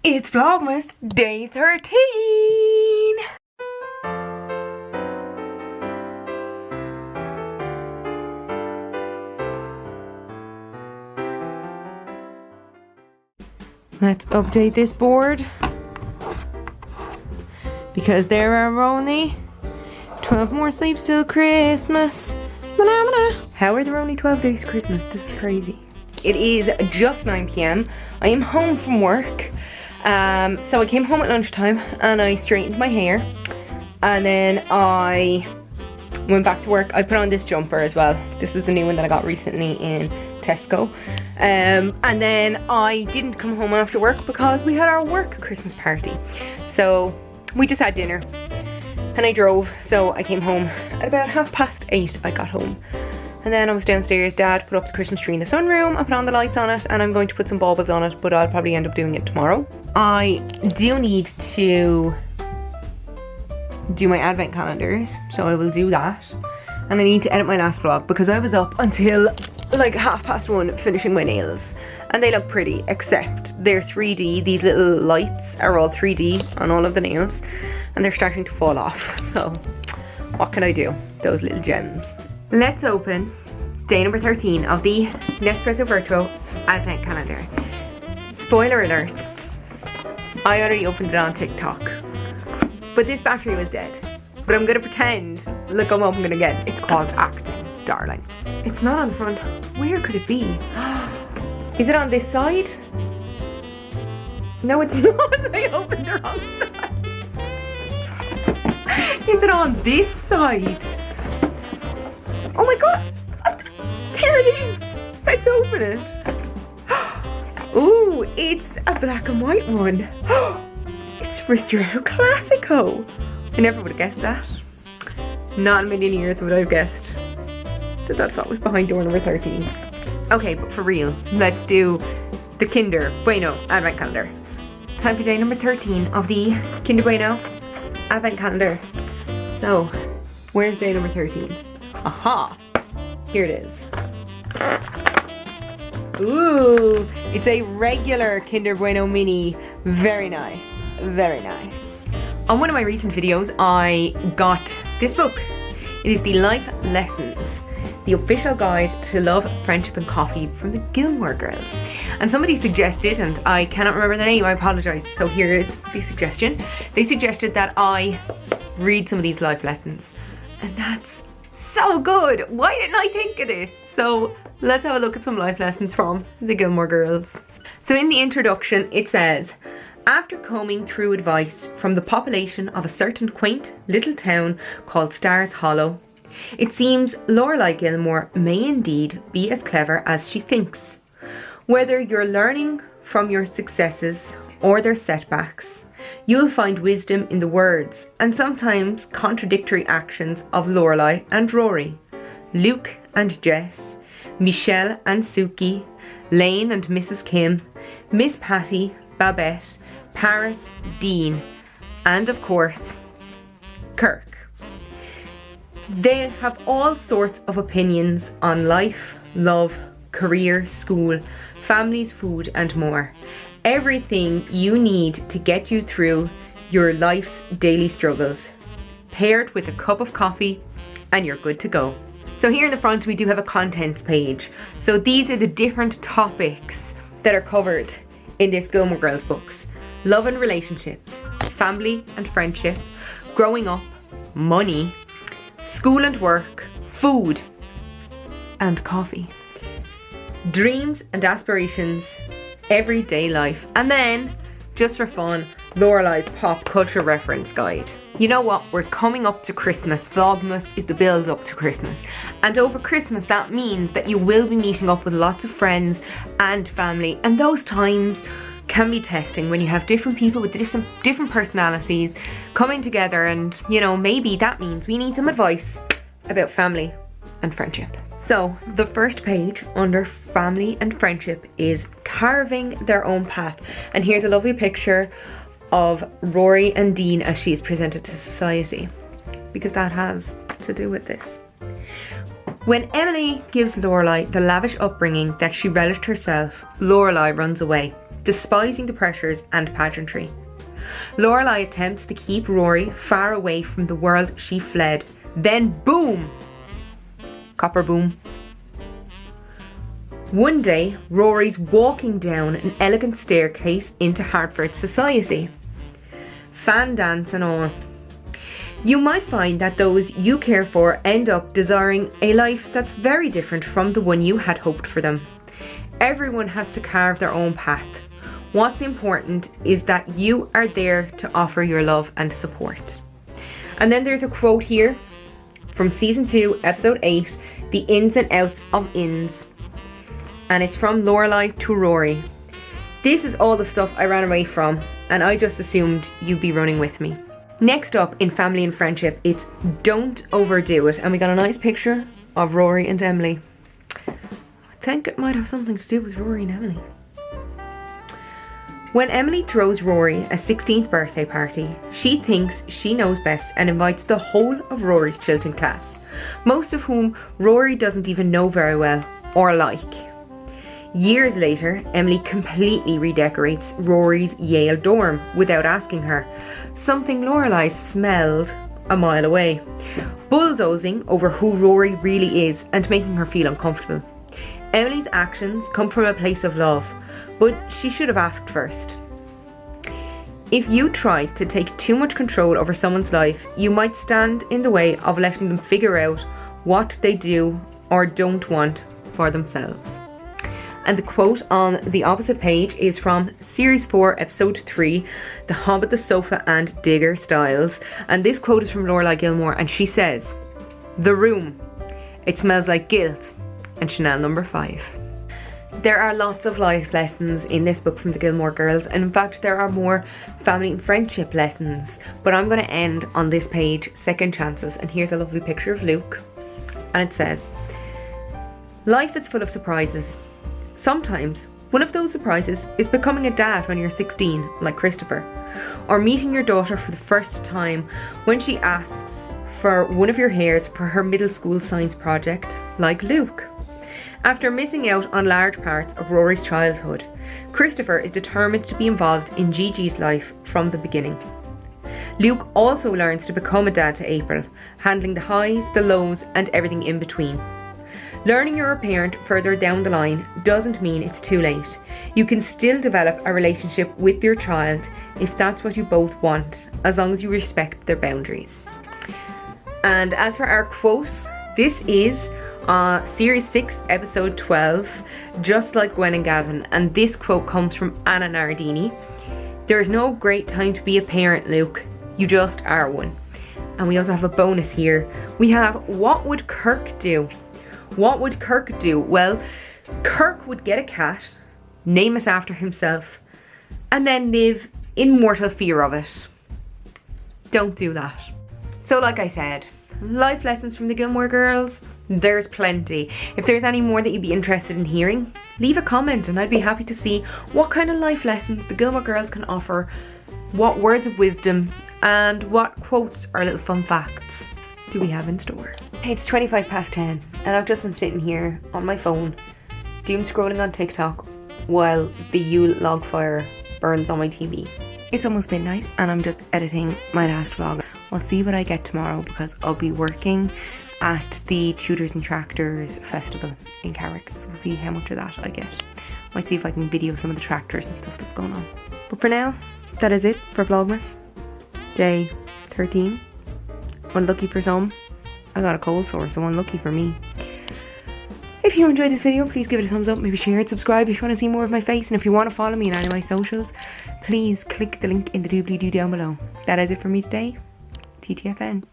It's Vlogmas day 13! Let's update this board because there are only 12 more sleeps till Christmas. How are there only 12 days to Christmas? This is crazy. It is just 9 p.m. I am home from work. So I came home at lunchtime and I straightened my hair, and then I went back to work. I put on this jumper as well. This is the new one that I got recently in Tesco. And then I didn't come home after work because we had our work Christmas party. So we just had dinner and I drove. So I came home at about 8:30. I got home. And then I was downstairs. Dad put up the Christmas tree in the sunroom. I put on the lights on it and I'm going to put some baubles on it, but I'll probably end up doing it tomorrow. I do need to do my advent calendars, so I will do that. And I need to edit my last vlog because I was up until like 1:30 finishing my nails. And they look pretty, except they're 3D. These little lights are all 3D on all of the nails and they're starting to fall off. So what can I do? Those little gems. Let's open day number 13 of the Nespresso Virtuo Advent Calendar. Spoiler alert, I already opened it on TikTok, but this battery was dead. But I'm gonna pretend like I'm opening it again. It's called acting, darling. It's not on the front. Where could it be? Is it on this side? No, it's not. I opened the wrong side. Is it on this side? Oh my god! There it is! Let's open it. Ooh, it's a black and white one. It's Ristretto Classico. I never would have guessed that. Not in a million years would I have guessed that that's what was behind door number 13. Okay, but for real, let's do the Kinder Bueno Advent Calendar. Time for day number 13 of the Kinder Bueno Advent Calendar. So, where's day number 13? Aha! Here it is. Ooh, it's a regular Kinder Bueno Mini. Very nice, very nice. On one of my recent videos, I got this book. It is the Life Lessons, the official guide to love, friendship and coffee from the Gilmore girls. And somebody suggested, and I cannot remember their name, I apologize. So here is the suggestion. They suggested that I read some of these life lessons. And that's so good. Why didn't I think of this? So let's have a look at some life lessons from the Gilmore girls. So in the introduction it says, after combing through advice from the population of a certain quaint little town called Stars Hollow, it seems Lorelai Gilmore may indeed be as clever as she thinks. Whether you're learning from your successes or their setbacks, you'll find wisdom in the words and sometimes contradictory actions of Lorelai and Rory, Luke and Jess, Michelle and Suki, Lane and Mrs. Kim, Miss Patty, Babette, Paris, Dean, and of course, Kirk. They have all sorts of opinions on life, love, career, school, families, food, and more. Everything you need to get you through your life's daily struggles, paired with a cup of coffee, and you're good to go. So here in the front we do have a contents page. So these are the different topics that are covered in this Gilmore Girls books. Love and relationships, family and friendship, growing up, money, school and work, food, and coffee. Dreams and aspirations, everyday life, and then, just for fun, Lorelai's pop culture reference guide. You know what? We're coming up to Christmas. Vlogmas is the build up to Christmas. And over Christmas, that means that you will be meeting up with lots of friends and family. And those times can be testing when you have different people with different personalities coming together. And, you know, maybe that means we need some advice about family and friendship. So the first page under family and friendship is carving their own path. And here's a lovely picture of Rory and Dean as she is presented to society, because that has to do with this. When Emily gives Lorelai the lavish upbringing that she relished herself, Lorelai runs away. despising the pressures and pageantry. Lorelai attempts to keep Rory far away from the world she fled. Then boom! Copper boom. One day, Rory's walking down an elegant staircase into Hartford society. Fan dance and all. You might find that those you care for end up desiring a life that's very different from the one you had hoped for them. Everyone has to carve their own path. What's important is that you are there to offer your love and support. And then there's a quote here from season 2, episode 8, The Ins and Outs of Inns. And it's from Lorelai to Rory. This is all the stuff I ran away from, and I just assumed you'd be running with me. Next up in family and friendship, it's Don't Overdo It. And we got a nice picture of Rory and Emily. I think it might have something to do with Rory and Emily. When Emily throws Rory a 16th birthday party, she thinks she knows best and invites the whole of Rory's Chilton class, most of whom Rory doesn't even know very well or like. Years later, Emily completely redecorates Rory's Yale dorm without asking her, something Lorelai smelled a mile away, bulldozing over who Rory really is and making her feel uncomfortable. Emily's actions come from a place of love, but she should have asked first. If you try to take too much control over someone's life, you might stand in the way of letting them figure out what they do or don't want for themselves. And the quote on the opposite page is from Series 4, Episode 3, The Hobbit, the Sofa and Digger Styles. And this quote is from Lorelai Gilmore, and she says, "The room, it smells like guilt and Chanel number 5. There are lots of life lessons in this book from the Gilmore girls, and in fact there are more family and friendship lessons, but I'm going to end on this page, Second Chances, and here's a lovely picture of Luke, and it says, "Life is full of surprises. Sometimes one of those surprises is becoming a dad when you're 16, like Christopher, or meeting your daughter for the first time when she asks for one of your hairs for her middle school science project, like Luke. After missing out on large parts of Rory's childhood, Christopher is determined to be involved in Gigi's life from the beginning. Luke also learns to become a dad to April, handling the highs, the lows, and everything in between. Learning you're a parent further down the line doesn't mean it's too late. You can still develop a relationship with your child if that's what you both want, as long as you respect their boundaries." And as for our quote, this is Series 6, Episode 12, Just Like Gwen and Gavin, and this quote comes from Anna Nardini. "There's no great time to be a parent, Luke. You just are one." And we also have a bonus here. We have, what would Kirk do? What would Kirk do? Well, Kirk would get a cat, name it after himself, and then live in mortal fear of it. Don't do that. So like I said, life lessons from the Gilmore girls, there's plenty. If there's any more that you'd be interested in hearing, leave a comment and I'd be happy to see what kind of life lessons the Gilmore girls can offer, what words of wisdom, and what quotes or little fun facts do we have in store. It's 25 past 10 and I've just been sitting here on my phone doom scrolling on TikTok while the Yule log fire burns on my TV. It's almost midnight and I'm just editing my last vlog. I'll see what I get tomorrow because I'll be working at the Tutors and Tractors Festival in Carrick, so we'll see how much of that I get. Might see if I can video some of the tractors and stuff that's going on. But for now, that is it for Vlogmas day 13. Unlucky for some, I got a cold sore, so unlucky for me. If you enjoyed this video, please give it a thumbs up, maybe share it, subscribe if you want to see more of my face, and if you want to follow me on any of my socials, please click the link in the doobly-doo down below. That is it for me today. TTFN.